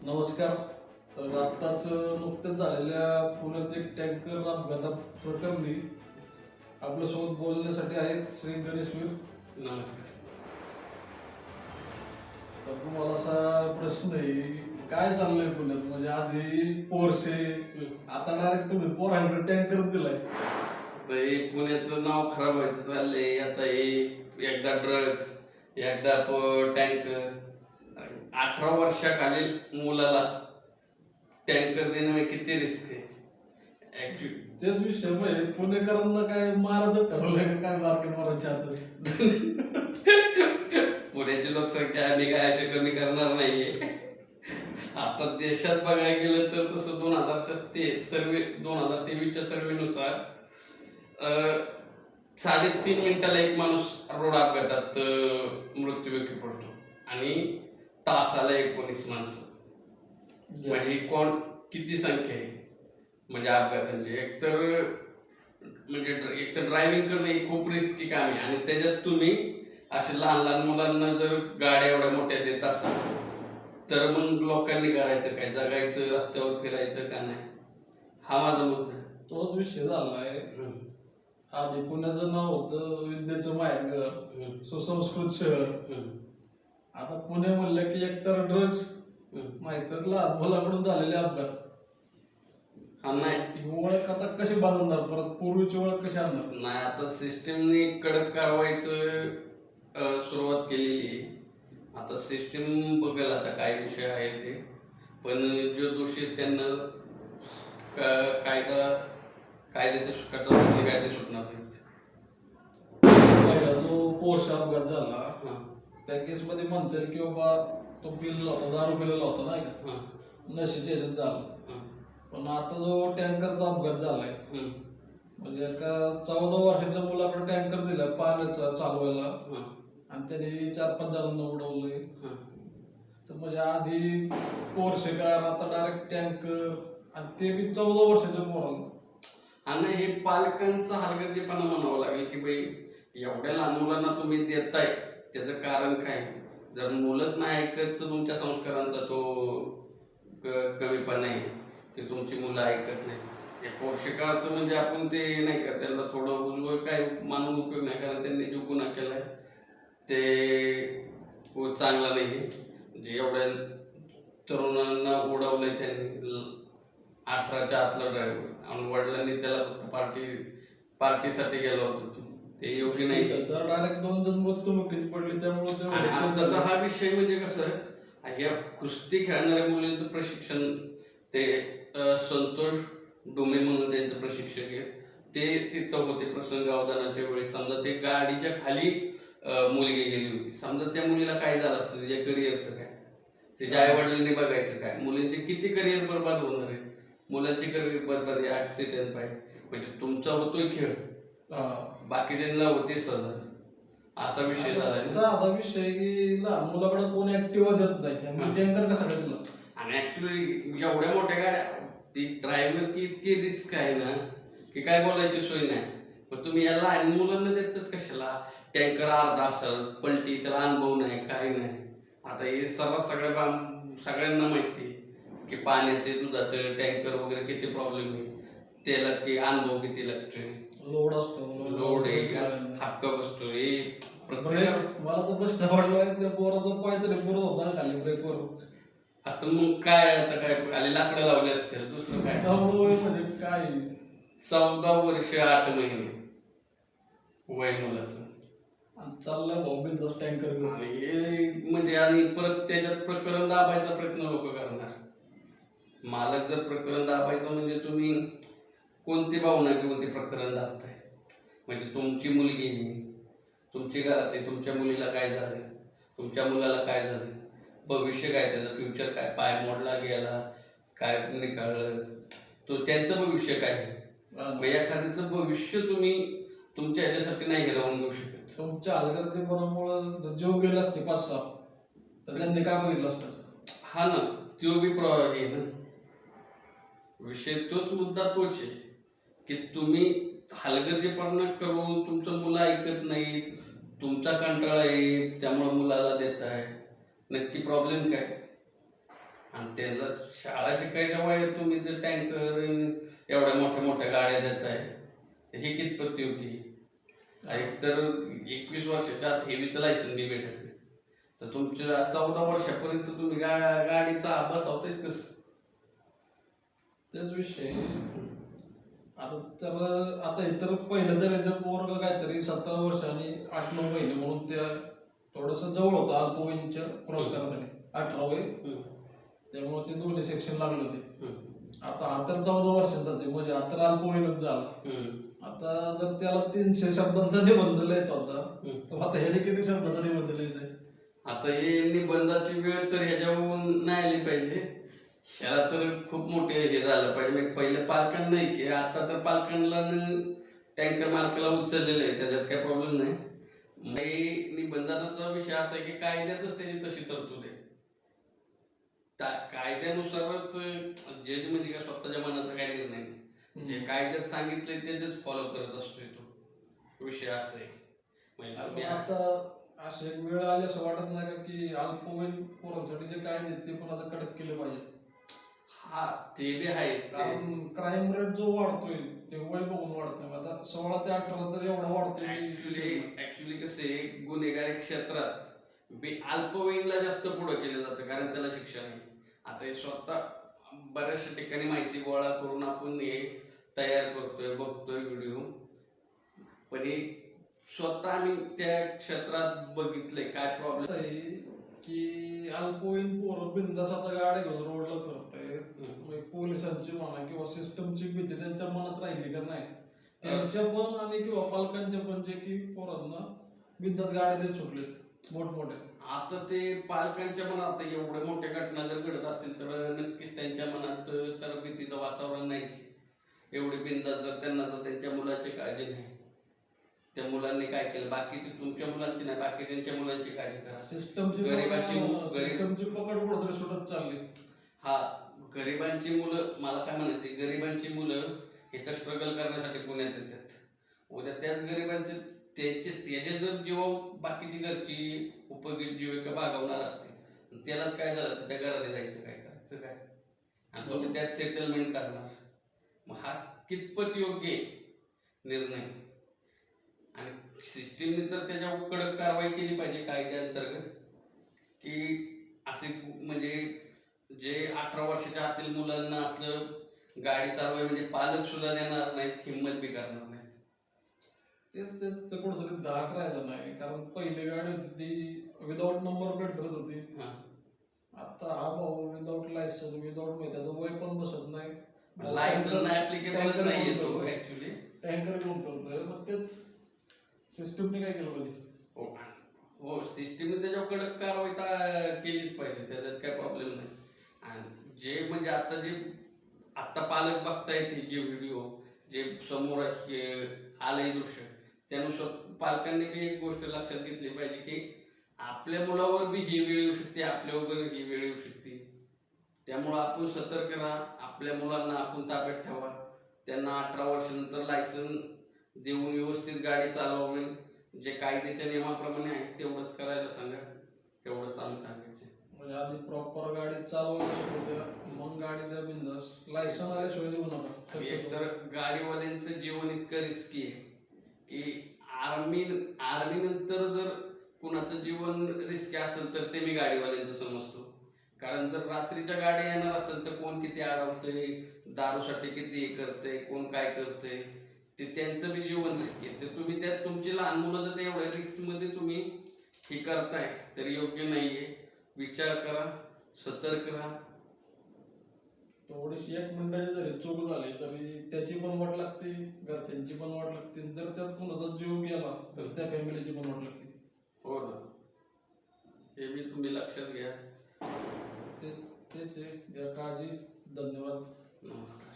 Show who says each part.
Speaker 1: नमस्कार. तर आत्ताच नुकत्याच झालेल्या पुण्यात एक टँकर अपघाता प्रकरणी आपल्यासोबत बोलण्यासाठी आहेत श्री गणेशवीर.
Speaker 2: नमस्कार.
Speaker 1: तर तुम्हाला असा प्रश्न आहे, काय चाललंय पुण्यात? म्हणजे आधी पोरशे, आता डायरेक्ट तुम्ही 400 टँकर दिलाय.
Speaker 2: तर हे पुण्याचं नाव खराब व्हायचं चाललंय. आता हे एकदा ड्रग्ज, एकदा टँकर. 18 वर्षाखालील मुलाला टँकर देणं म्हणजे किती रिस्क आहे ऍक्च्युली.
Speaker 1: तेच विषय म्हणजे पुणेकरांना काय महाराज ठरवलंय का काय मार्केट मारायच्या आता?
Speaker 2: पुण्याची लोकसंख्या आम्ही काय अशी कमी करणार नाहीये. आता देशात बघायला गेलं तर तसं 2023च्या सर्वेनुसार 3.5 मिनिटाला एक माणूस रोड अपघातात मृत्युमुखी पडतो आणि तासाला 19 माणसं. म्हणजे किती संख्या आहे म्हणजे अपघातांची. एकतर ड्रायव्हिंग करणं हे खूप रिस्की काम आहे आणि त्याच्यात तुम्ही असे लहान लहान मुलांना जर गाड्या एवढ्या मोठ्या देत असाल तर मग लोकांनी करायचं काय? जगायचं, रस्त्यावर फिरायचं का नाही? हा माझा मुद्दा.
Speaker 1: तोच विषय झालाय. आधी पुण्याचं नाव होतं विद्येचं माहेरघर, सुसंस्कृत शहर. आता पुणे म्हणलं की एकतर ड्रग्ज, नाहीतर लहान मुलाकडून झालेले अपघात.
Speaker 2: हा नाही
Speaker 1: ही ओळख आता कशी बांधणार परत? पूर्वीची ओळख कशी आणणार?
Speaker 2: नाही, आता सिस्टीमने कडक कारवाईचं सुरुवात केलेली आहे. आता सिस्टीम बघेल आता काय विषय आहे ते. पण जो दोषी आहेत त्यांना कायद्याच्या कटामध्ये कायदे सुटणार नाहीत.
Speaker 1: पहिला जो पोरशा अपघात झाला त्या केसमध्ये म्हणता येईल की बाबा तो पिलेला होता, दारू पिलेला होता नाही का, नशेच्या ह्याच्यात झाला. पण आता जो टँकरचा अपघात झालाय म्हणजे एका 14 वर्षाच्या मुलाकडे टँकर दिला पाण्याचा चालवायला आणि त्याने 4-5 जणांना उडवलंय. तर म्हणजे आधी पोरशे कार, आता डायरेक्ट टँकर, आणि ते बी 14 वर्षाच्या पोराला.
Speaker 2: आणि हे पालकांचा हलगर्जीपणा म्हणावं लागेल की बाई एवढ्या लहान मुलांना तुम्ही देताय त्याचं कारण काय? जर मुलंच नाही ऐकत तर तुमच्या संस्कारांचा तो कमीपणा आहे की तुमची मुलं ऐकत नाही. हे पोषकाचं म्हणजे आपण ते नाही का त्याला थोडं उजवं काय मानून उपयोग नाही, कारण त्यांनी जो गुन्हा केलाय ते चांगला नाही. म्हणजे एवढ्या तरुणांना उडवलंय त्यांनी, 18च्या आतला ड्रायव्हर, आणि वडिलांनी त्याला फक्त पार्टीसाठी गेलो होतो, ते योग्य नाही.
Speaker 1: तर डायरेक्ट 2 जण मृत्युमुखी पडले. त्यामुळे
Speaker 2: आणि आजचा हा विषय म्हणजे कसं, ह्या कुस्ती खेळणाऱ्या मुलींचं प्रशिक्षण ते संतोष डोमे म्हणून त्यांचं प्रशिक्षक आहे, ते तिथं होते प्रसंगावधानाच्या वेळेस. समजा ते गाडीच्या खाली मुलगी गेली होती, समजा त्या मुलीला काय झालं असतं, तिच्या करिअरचं काय, तिच्या आई वडिलांनी बघायचं काय, मुलींचे किती करिअर बर्बाद होणार आहे, मुलांची करिअर बर्बाद आहे, ऍक्सिडेंट पाहिजे. म्हणजे तुमचा होतोय खेळ, बाकी त्यांना होते सजा. असा विषय झाला.
Speaker 1: साधा विषय की लहान मुलाकडे कोण ऍक्टिव्ह देत नाही, टँकर कसा काय दिला?
Speaker 2: आणि ऍक्च्युली एवढ्या मोठ्या गाड्या, ती ड्रायव्हरची इतकी रिस्क आहे ना की काय बोलायची सोय नाही. मग तुम्ही या लहान मुलांना देतच कशाला? टँकर अर्धा असेल, पलटी, त्याला अनुभव नाही, काही नाही. आता हे सर्वात सगळ्यांना माहिती आहे की पाण्याचे, दुधाचं टँकर वगैरे किती प्रॉब्लेम आहे, त्याला की अनुभव किती लागतोय,
Speaker 1: लोड असतो,
Speaker 2: लोड आहे, हक्का बसतो.
Speaker 1: मला तर प्रश्न पडला त्या पोराचा पाय तरी पुरत होता खाली ब्रेकवर.
Speaker 2: आता मग काय, आता काय खाली लाकडं लावले असतील, दुसरं काय.
Speaker 1: 14 म्हणजे काय,
Speaker 2: 14 वर्ष 8 महिने वय मुलाचं,
Speaker 1: चाललाय भाऊ बिंदास टँकर घेऊन.
Speaker 2: आणि हे म्हणजे आणि परत त्याच्यात प्रकरण दाबायचा प्रयत्न लोक करणार. मालक जर प्रकरण दाबायचं म्हणजे तुम्ही कोणती भावना घेऊन ते प्रकरण दाबताय? म्हणजे तुमची मुलगी, तुमची घरातली, तुमच्या मुलीला काय झालं, तुमच्या मुलाला काय झालं, भविष्य काय, त्याचं फ्युचर काय, पाय मोडला गेला, काय निकाळलं, तो त्यांचं भविष्य काय. मग एखाद्याचं भविष्य तुम्ही तुमच्या ह्याच्यासाठी नाही हिरावून घेऊ शकत.
Speaker 1: तुमच्या हलगर्जीपणामुळे जीव गेला असते 5-6, तर त्यांनी काय बघितलं असतं?
Speaker 2: हा ना, तो बी आहे ना विषय. तोच मुद्दा तोच आहे की तुम्ही हलगर्जीपणा करून तुमचं मुलं ऐकत नाही, तुमचा कंटाळा आहे त्यामुळे मुलाला देताय. नक्की प्रॉब्लेम काय? आणि त्यांना शाळा शिकायच्या वयात तुम्ही जर टँकर एवढ्या मोठ्या मोठ्या गाड्या देताय हे कितपत योग्य आहे? तर 21 वर्षाच्या आत हेवीचं लायसन बी भेटत नाही, तर तुमच्या 14 वर्षापर्यंत तुम्ही गाडीचा बसवतायच कसं?
Speaker 1: तेच विषय. आता तर आता हे तर पहिलं तर इथं पोरग काहीतरी 17 वर्ष आणि 8-9 महिने म्हणून त्या थोडस जवळ होतं अल्पवयीनच्या क्रॉस करण्यासाठी 18 वय, त्यामुळे ते दोन्ही सेक्शन लागले होते. आता हा तर 14 वर्षांचा म्हणजे आता तर अल्पवयीनच झाला. आता जर त्याला 300 शब्दांचा निबंध लिहायचा होता तर आता ह्याने किती शब्दाचा निबंध लिहायचा?
Speaker 2: आता हे निबंधाची वेळ तर ह्याच्यावरून नाही आली पाहिजे. ह्याला तर खूप मोठे हे झालं पाहिजे. पहिले पालकांना नाही की आता तर पालकांना टँकर मालकाला उचललेलं आहे, त्याच्यात काही प्रॉब्लेम नाही. निबंधनाचा विषय असा आहे की कायद्यातच त्याची तशी तरतूद आहे. कायद्यानुसारच जज म्हणजे काय स्वतःच्या मनाचा काही निर्णय नाही, जे कायद्यात सांगितलंय तेच फॉलो करत असतोय तो. विषय असा आहे. म्हणजे
Speaker 1: आता अशी एक वेळ आली असं वाटत नाही का की अल्पवयीन पोरांसाठी जे कायदे ते पण आता कडक केले पाहिजे?
Speaker 2: हा, ते बी आहे.
Speaker 1: कारण क्राईम रेट जो वाढतोय ते वय बघून वाढत नाही. आता 16 ते 18 तर एवढा वाढतोय.
Speaker 2: ऍक्च्युली कसे गुन्हेगारी क्षेत्रात अल्पवयीनला जास्त पुढे केलं जातं कारण त्याला शिक्षण आहे. आता हे स्वतः बऱ्याचशा ठिकाणी माहिती गोळा करून आपण हे तयार करतोय, बघतोय व्हिडिओ, पण हे स्वतः आम्ही त्या क्षेत्रात बघितलंय काय प्रॉब्लेम
Speaker 1: आहे की अल्पवयीन पोरं बिनधास्त आता गाड्या घेऊन रोडला फिरतायत. पोलिसांची म्हणा किंवा सिस्टमची भीती त्यांच्या मनात राहिली का नाही, त्यांच्या पण आणि किंवा पालकांच्या पण, जे की पोरांना बिनधास्त गाड्या देत सुटलेत मोठमोठ्या.
Speaker 2: आता ते पालकांच्या मनात एवढ्या मोठ्या घटना जर घडत असतील तर नक्कीच त्यांच्या मनात तर भीतीचं वातावरण नाहीच. एवढी बिनधास्त जर त्यांना तर त्यांच्या मुलाची काळजी नाही, त्या मुलांनी काय केलं, बाकीची तुमच्या मुलांची नाही बाकीच्या मुलांची काळजी करा.
Speaker 1: सिस्टमची पकड कुठेतरी सुटत चालली.
Speaker 2: हा, गरिबांची मुलं, मला काय म्हणायचं, गरिबांची मुलं इथं स्ट्रगल करण्यासाठी पुण्यात येतात. उद्या त्याच गरिबांचे त्याचे जर जीव बाकीची घरची उपजीविका भागवणार असते, त्यालाच काय झालं तर त्या घराने जायचं काय करायचं काय, आणि तो त्यात सेटलमेंट करणार. मग हा कितपत योग्य निर्णय? आणि सिस्टीमने तर त्याच्यावर कडक कारवाई केली पाहिजे कायद्याअंतर्गत, की असे म्हणजे जे 18 वर्षाच्या आतील मुलांना असं गाडी चालवाय म्हणजे पालक सुद्धा देणार नाहीत, हिंमत बी करणार नाहीत.
Speaker 1: तेच कुठेतरी धाक राहिला नाही. कारण पहिली गाडी होती ती विदाऊट नंबर प्लेट फिरत होती. आता हा भाऊ विदाऊट लायसन, विदाऊट त्याचं वय पण बसत नाही,
Speaker 2: लायसन ऍप्लिकेबल नाही येतो ऍक्च्युली,
Speaker 1: टँकर घेऊन फिरतोय. मग तेच सिस्टमने काय केलं पाहिजे?
Speaker 2: हो, सिस्टीमने त्याच्यावर कडक कारवाई केलीच पाहिजे, त्याच्यात काय प्रॉब्लेम नाही. आणि जे म्हणजे आता पालक बघतायत जे व्हिडिओ, जे समोर आलंय दृश्य, त्यानुसार पालकांनी बी एक गोष्ट लक्षात घेतली पाहिजे की आपल्या मुलावर बी ही वेळ येऊ शकते, आपल्यावर ही वेळ येऊ शकते. त्यामुळं आपण सतर्क राहा, आपल्या मुलांना आपण ताब्यात ठेवा, त्यांना 18 वर्षानंतर लायसन देऊन व्यवस्थित गाडी चालवावी, जे कायद्याच्या नियमाप्रमाणे आहे तेवढंच करायला सांगा, एवढंच आम्ही सांगायचं.
Speaker 1: म्हणजे आधी प्रॉपर गाडी चालवायला शिकवत्या, मग गाडी द्या बिनधास्त, लायसन आल्याशिवाय देऊ नका.
Speaker 2: एकतर गाडीवाल्यांचं जीवन इतकं रिस्की आहे की आर्मी नंतर जर कुणाचं जीवन रिस्की असेल तर ते मी गाडीवाल्यांचं समजतो. कारण जर रात्रीच्या गाड्या येणार असेल तर कोण किती अडवतंय, दारूसाठी किती हे करतंय, कोण काय करतंय, ते त्यांचं बी जीवन रिस्की आहे. तर तुम्ही त्यात तुमची लहान मुलं जर एवढ्या रिस्कमध्ये तुम्ही हे करताय तर योग्य नाहीये. विचार करा, सतर्क राहा.
Speaker 1: थोडीशी 1 मिनिटाची जरी चूक झाली तरी त्याची पण वाट लागते, घरच्यांची पण वाट लागते. जर त्यात कोणाचा जीव गेला तर त्या फॅमिलीची पण वाट लागते.
Speaker 2: हो ना, हे बी तुम्ही लक्षात घ्या.
Speaker 1: तेच आहे. या काळजी. धन्यवाद.
Speaker 2: नमस्कार.